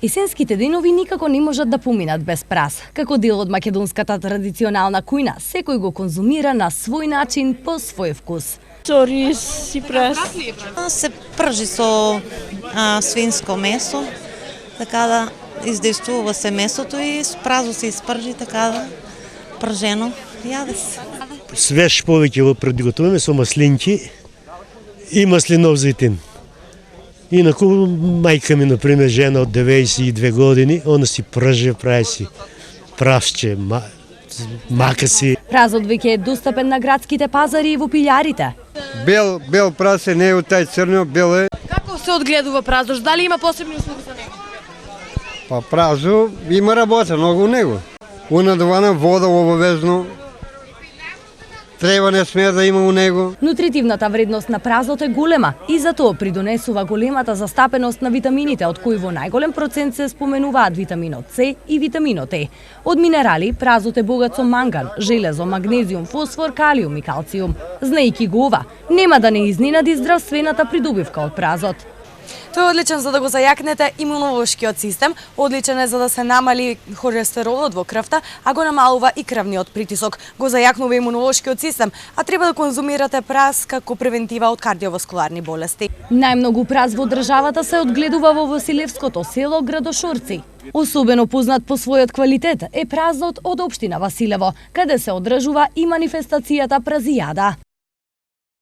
Есенските денови никако не можат да поминат без праз. Како дел од македонската традиционална кујна, секој го конзумира на свој начин, по свој вкус. Со рис и прас. Се пржи со свинско месо, така да издействува се месото и с празо се испржи, така да пржено јаде се. Свеж повеќе го приготуваме со маслинки и маслинов зејтин. Инаку, мајка ми, например, жена од 92 години, она си прже, прави си правче, мака си. Празот веќе е достапен на градските пазари и во пилјарите. Бел прасе, не е од тај црно, бел е. Како се одгледува празош? Дали има посебни услуги за него? Па празо има работа многу у него. Унадувана вода обавезно. Треба не смее да има у него. Нутритивната вредност на празот е голема и затоа придонесува големата застапеност на витамините, од кои во најголем процент се споменуваат витаминот С и витаминот Е. Од минерали, празот е богат со манган, железо, магнезиум, фосфор, калиум и калциум. Знаејќи го ова, нема да не изненади здравствената придобивка од празот. Тој е одличен за да го зајакнете имунолошкиот систем, одличен е за да се намали холестеролот во крвта, а го намалува и крвниот притисок. Го зајакнува имунолошкиот систем, а треба да конзумирате праз како превентива од кардиоваскуларни болести. Најмногу праз во државата се одгледува во Василевското село Градошорци. Особено познат по својот квалитет е празот од општина Василево, каде се одржува и манифестацијата Празијада.